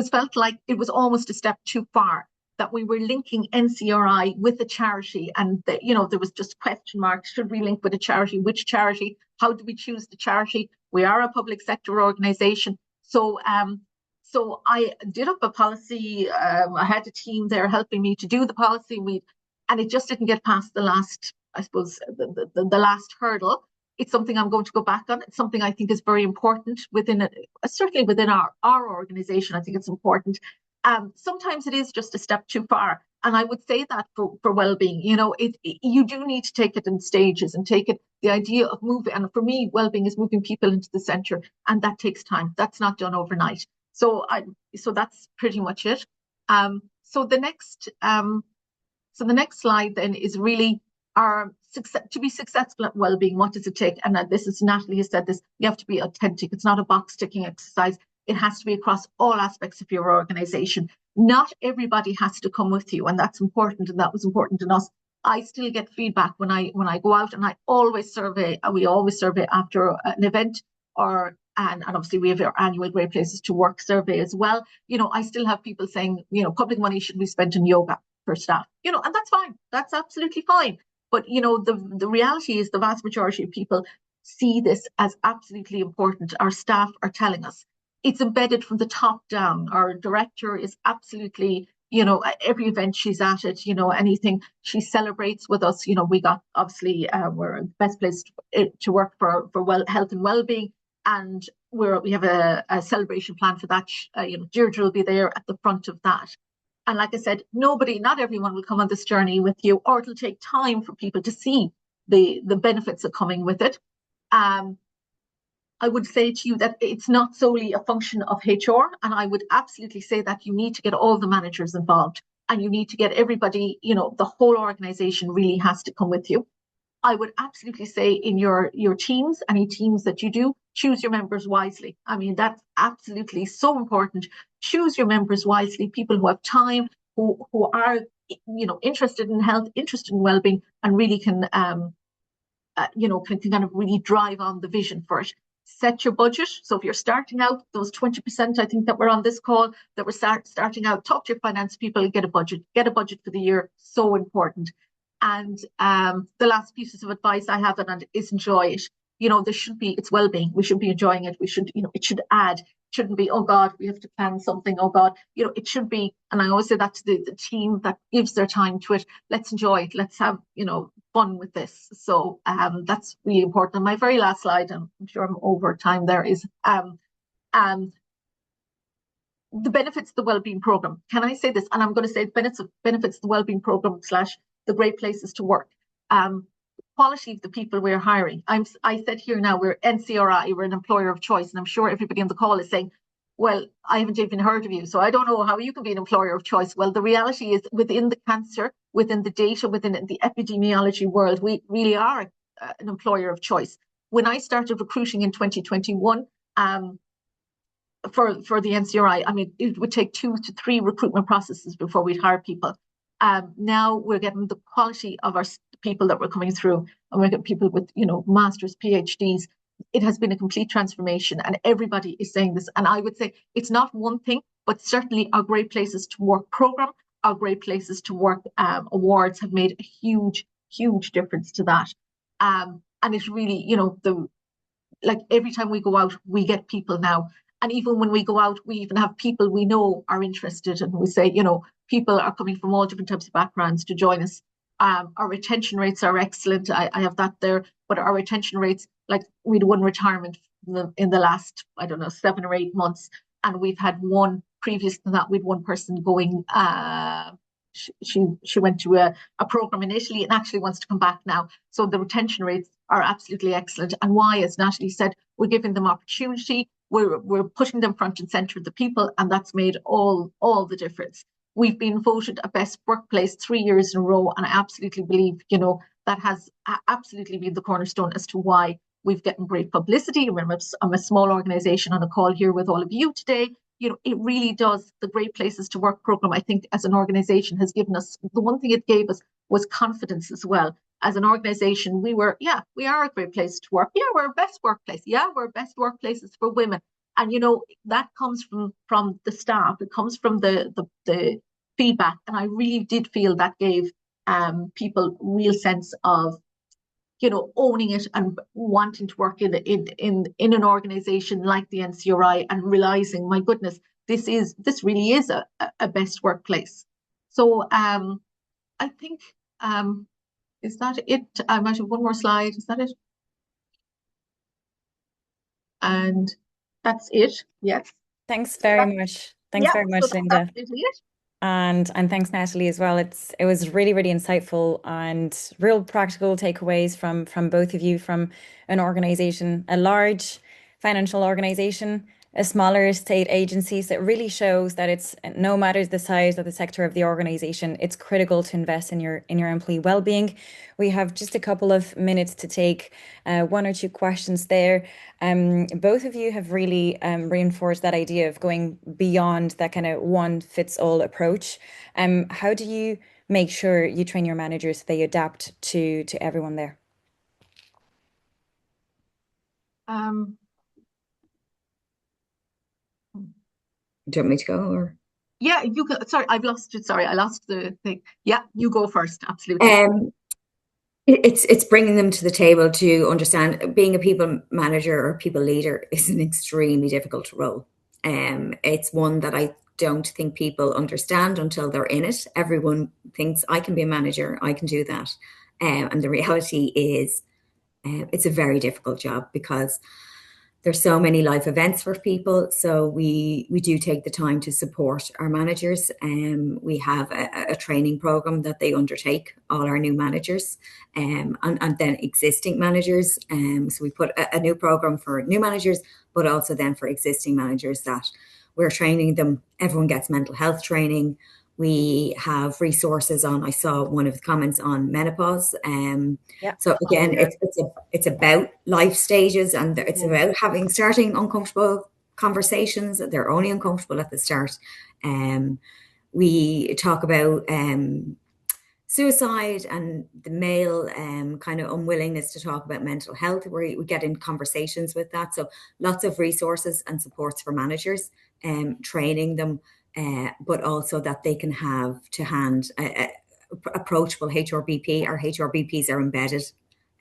felt like it was almost a step too far, that we were linking NCRI with a charity, and that, there was just question marks. Should we link with a charity? Which charity? How do we choose the charity? We are a public sector organisation. So I did up a policy. I had a team there helping me to do the policy. And it just didn't get past the last, I suppose, the last hurdle. It's something I'm going to go back on. It's something I think is very important within certainly within our organization. I think it's important. Sometimes it is just a step too far. And I would say that for well-being, you do need to take it in stages and take it, the idea of moving. And for me, well-being is moving people into the center, and that takes time. That's not done overnight. So that's pretty much it. So the next slide then is really our success. To be successful at well-being, what does it take? And this is, Natalie has said this, you have to be authentic. It's not a box ticking exercise. It has to be across all aspects of your organization. Not everybody has to come with you, and that's important, and that was important in us. I still get feedback when I go out, and I always survey. We always survey after an event, and obviously we have our annual Great Places to Work survey as well. I still have people saying, public money should be spent on yoga for staff, and that's fine. That's absolutely fine. But the reality is the vast majority of people see this as absolutely important. Our staff are telling us. It's embedded from the top down. Our director is absolutely, at every event she's at it, anything she celebrates with us. We got, obviously, we're the best place to work for health and well-being. And we have a celebration plan for that. Deirdre will be there at the front of that. And like I said, not everyone will come on this journey with you, or it'll take time for people to see the benefits of coming with it. I would say to you that it's not solely a function of HR, and I would absolutely say that you need to get all the managers involved, and you need to get everybody, the whole organization really has to come with you. I would absolutely say in your teams, any teams that you do, choose your members wisely. I mean, that's absolutely so important. Choose your members wisely, people who have time, who are, interested in health, interested in well-being, and really can kind of really drive on the vision for it. Set your budget. So if you're starting out, those 20%, I think that we're on this call, that we're starting out, talk to your finance people, get a budget for the year. So important. And the last pieces of advice I have on it is enjoy it. It's well-being. We should be enjoying it. We should, it should add. It shouldn't be, oh God, we have to plan something. Oh God, it should be. And I always say that to the team that gives their time to it. Let's enjoy it. Let's have, fun with this. So that's really important. And my very last slide, and I'm sure I'm over time there, is the benefits of the Wellbeing Programme. Can I say this? And I'm going to say benefits of the Wellbeing Programme / the Great Places to Work. Quality of the people we're hiring. I said here now, we're NCRI, we're an employer of choice, and I'm sure everybody on the call is saying, well, I haven't even heard of you, so I don't know how you can be an employer of choice. Well, the reality is, within the cancer, within the data, within the epidemiology world, we really are an employer of choice. When I started recruiting in 2021 for the NCRI, I mean, it would take 2 to 3 recruitment processes before we'd hire people. Now we're getting the quality of our people that were coming through, and we're getting people with, masters, PhDs. It has been a complete transformation, and everybody is saying this. And I would say it's not one thing, but certainly our Great Places to Work program, our Great Places to Work awards have made a huge, huge difference to that. And it's really, every time we go out, we get people now. And even when we go out, we even have people we know are interested, and we say, people are coming from all different types of backgrounds to join us. Our retention rates are excellent. I have that there, but our retention rates, like we had one retirement in the last, 7 or 8 months, and we've had one previous to that. We'd one person going. She went to a program in Italy and actually wants to come back now. So the retention rates are absolutely excellent. And why, as Natalie said, we're giving them opportunity. We're putting them front and center of the people, and that's made all the difference. We've been voted a best workplace 3 years in a row, and I absolutely believe, that has absolutely been the cornerstone as to why we've gotten great publicity. I'm a small organization on a call here with all of you today. It really does. The Great Places to Work program, I think, as an organization, has given us, the one thing it gave us was confidence as well. As an organization, we are a great place to work. Yeah, we're a best workplace. Yeah, we're best workplaces for women. And, that comes from the staff. It comes from the feedback. And I really did feel that gave people real sense of, owning it and wanting to work in an organization like the NCRI, and realizing, my goodness, this really is a best workplace. So I think, is that it? I might have one more slide. Is that it? And that's it. Yes. Thanks So very that, much. Thanks yeah, very so much, that's Linda. basically it. And thanks, Natalie, as well. It was really, really insightful and real practical takeaways from both of you from an organization, a large financial organization, a smaller state agency. So it really shows that it's no matter the size of the sector of the organization, it's critical to invest in your employee well-being. We have just a couple of minutes to take one or two questions there. Both of you have really reinforced that idea of going beyond that kind of one fits all approach. How do you make sure you train your managers so they adapt to everyone there? Um, Do you want me to go or? yeah, you can. Sorry, I've lost it. Sorry, I lost the thing. Yeah, you go first. Absolutely. Um, it's bringing them to the table to understand being a people manager or people leader is an extremely difficult role. It's one that I don't think people understand until they're in it. Everyone thinks I can be a manager, I can do that. And the reality is, it's a very difficult job because there's so many life events for people. So we do take the time to support our managers. We have a training program that they undertake, all our new managers, and then existing managers. So we put a new program for new managers, but also then for existing managers that we're training them. Everyone gets mental health training. We have resources on. I saw one of the comments on menopause. Yeah. So again, it's about life stages, and it's Mm. about starting uncomfortable conversations. They're only uncomfortable at the start. We talk about suicide and the male kind of unwillingness to talk about mental health. We get in conversations with that. So lots of resources and supports for managers, training them, but also that they can have to hand approachable HRBP. Our HRBPs are embedded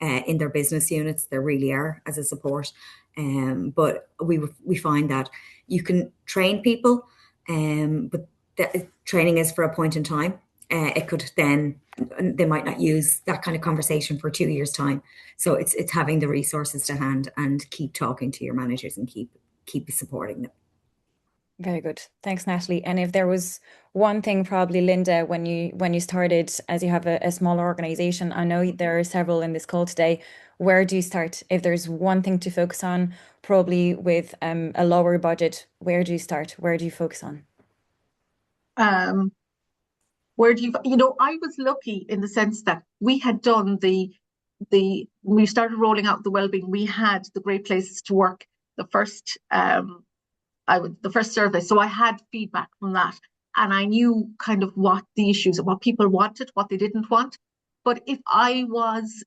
in their business units. They really are as a support. But we find that you can train people, but the training is for a point in time. It could then they might not use that kind of conversation for 2 years' time. So it's having the resources to hand and keep talking to your managers and keep supporting them. Very good. Thanks, Natalie. And if there was one thing, probably Linda, when you started, as you have a small organization, I know there are several in this call today. Where do you start? If there's one thing to focus on, probably with a lower budget, where do you start? Where do you focus on? Um, where do I was lucky in the sense that we had done when we started rolling out the wellbeing, we had the Great Places to Work, the first the first survey. So I had feedback from that, and I knew kind of what the issues, what people wanted, what they didn't want. But if I was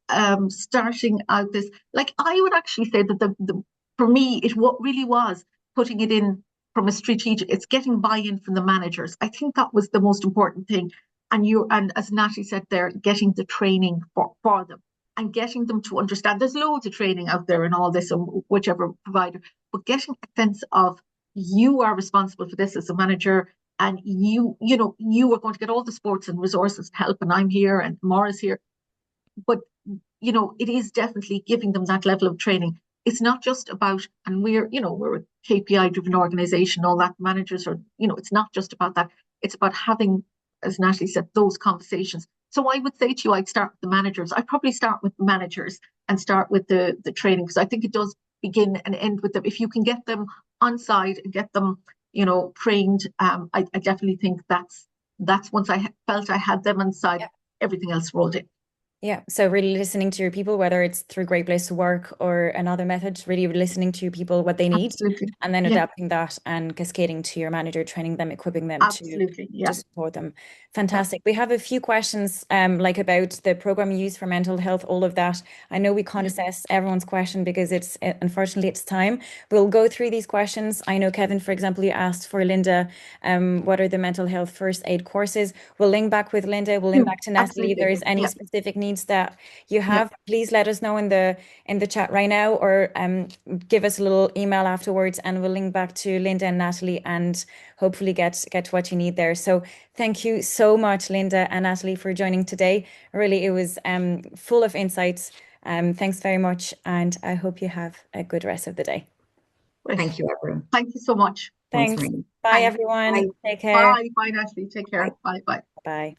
starting out this, like I would actually say that the for me, it what really was putting it in from a strategic, it's getting buy-in from the managers. I think that was the most important thing. And as Natalie said there, getting the training for them and getting them to understand. There's loads of training out there and all this, and whichever provider, but getting a sense of you are responsible for this as a manager, and you are going to get all the supports and resources to help, and I'm here and Maura's here. But it is definitely giving them that level of training. It's not just about, and we're a KPI driven organization, all that managers are, it's not just about that. It's about having, as Natalie said, those conversations. So I would say to you, I'd start with the managers. I'd probably start with the managers and start with the training, because I think it does begin and end with them. If you can get them on side and get them, trained, I definitely think that's once I felt I had them on side, everything else rolled in. Yeah, so really listening to your people, whether it's through Great Place to Work or another method, really listening to your people, what they need, Absolutely. and then Yeah, adapting that and cascading to your manager, training them, equipping them absolutely. to Yeah. support them. Yeah. Fantastic. We have a few questions like about the program you use for mental health, all of that. I know we can't assess everyone's question because it's unfortunately it's time. We'll go through these questions. I know Kevin, for example, you asked for Linda, what are the mental health first aid courses? We'll link back with Linda, we'll link back to Natalie if there Absolutely. is any Yeah. specific needs that you Yeah. have. Please let us know in the chat right now, or give us a little email afterwards, and we'll link back to Linda and Natalie and hopefully get what you need there. So thank you so much, Linda and Natalie, for joining today. Really, it was full of insights. Thanks very much, and I hope you have a good rest of the day. Great. Thank you, everyone. Thank you so much. Thanks, Thanks. Raina. Bye, Thanks. Bye. everyone. Take care. Bye. Bye, Natalie. Take Bye. care. Bye. Bye. Bye.